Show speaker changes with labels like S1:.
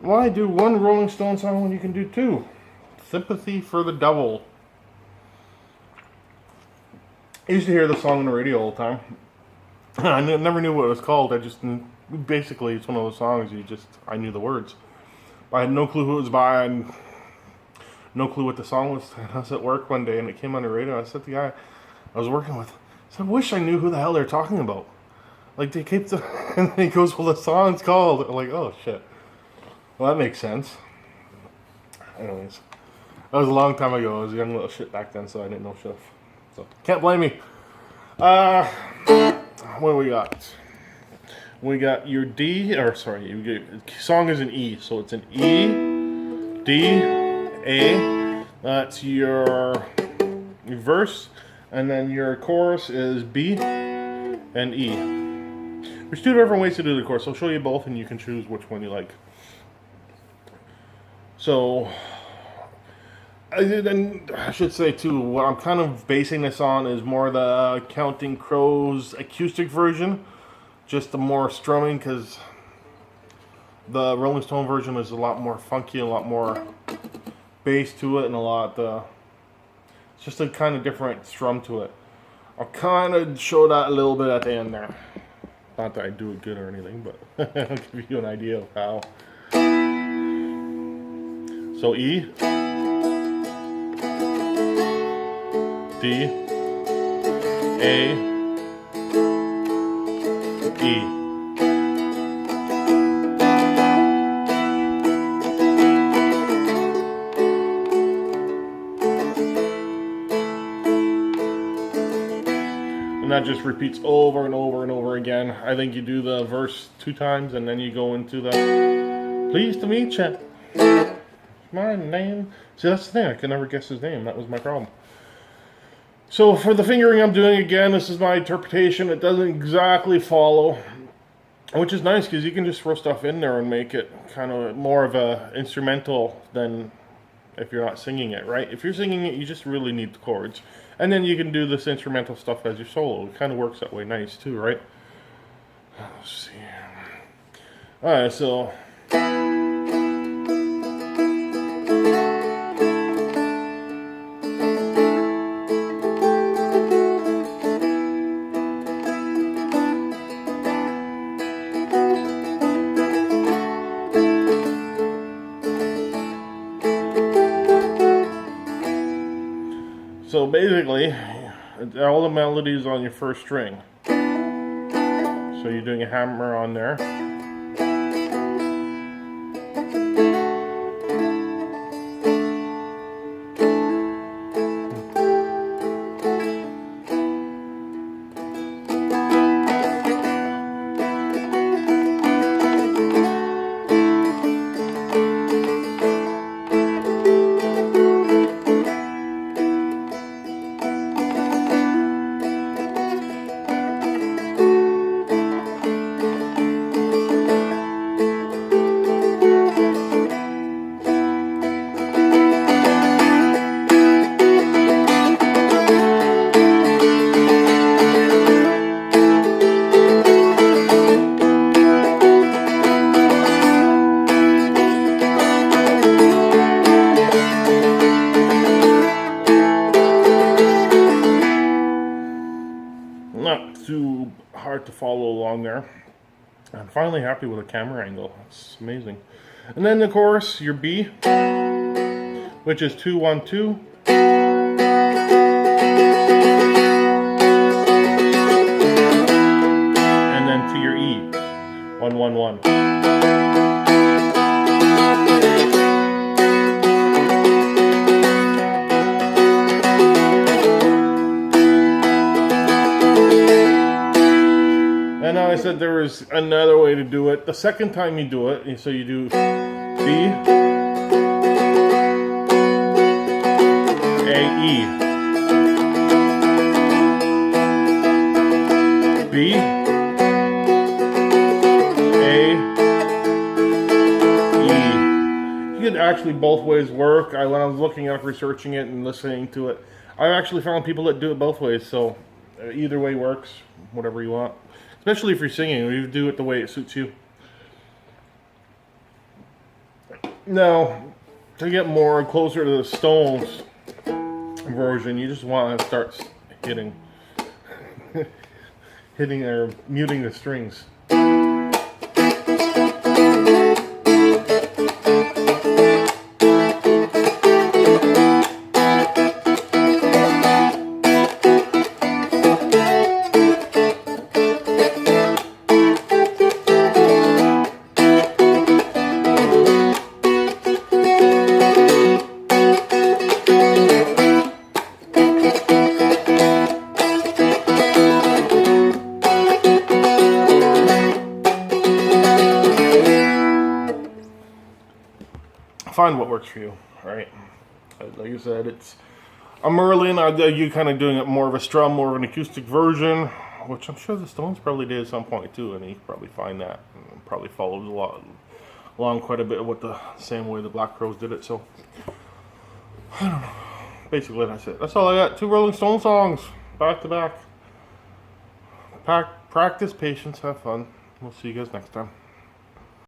S1: why do one Rolling Stone song when you can do two? Sympathy for the Devil. I used to hear the song on the radio all the time. I never knew what it was called. Basically, it's one of those songs I knew the words. I had no clue who it was by, and no clue what the song was. I was at work one day, and it came on the radio. I said to the guy I was working with, I said, I wish I knew who the hell they're talking about. Like, they keep the... And then he goes, well, the song's called... I'm like, oh, shit. Well, that makes sense. Anyways. That was a long time ago. I was a young little shit back then, so I didn't know shit. So, can't blame me. What do we got? We got your D... Or, sorry. Song is an E. So, it's an E, D, A. That's your verse. And then your chorus is B and E. There's two different ways to do the chorus. I'll show you both and you can choose which one you like. So, I should say too, what I'm kind of basing this on is more the Counting Crows acoustic version. Just the more strumming, because the Rolling Stone version is a lot more funky, a lot more bass to it, and it's just a kind of different strum to it. I'll kind of show that a little bit at the end there. Not that I do it good or anything, but I'll give you an idea of how. So E, D, A, E. And that just repeats over and over and over again. I think you do the verse 2 times and then you go into the pleased to meet you. My name. See, that's the thing. I could never guess his name. That was my problem. So for the fingering I'm doing, again, this is my interpretation. It doesn't exactly follow, which is nice because you can just throw stuff in there and make it kind of more of a instrumental than if you're not singing it, right? If you're singing it, you just really need the chords. And then you can do this instrumental stuff as your solo. It kind of works that way nice too, right? Let's see. Alright, so... So basically, all the melodies on your first string. So you're doing a hammer on there. Not too hard to follow along there. I'm finally happy with the camera angle. It's amazing. And then the chorus, your B, which is 2 1 2. And then to your E, 1 1 1. And now I said there was another way to do it. The second time you do it, so you do B, A, E, B, A, E. You could actually both ways work. When I was looking up, researching it and listening to it, I actually found people that do it both ways. So either way works, whatever you want. Especially if you're singing, you do it the way it suits you. Now, to get more closer to the Stones version, you just want to start hitting, hitting or muting the strings. Find what works for you, right? Like I said, it's a Merlin. You kind of doing it more of a strum, more of an acoustic version, which I'm sure the Stones probably did at some point too, and you probably find that and probably follows along quite a bit with the same way the Black Crowes did it. So I don't know. Basically, that's it. That's all I got. 2 Rolling Stone songs back to back. Practice, patience, have fun. We'll see you guys next time.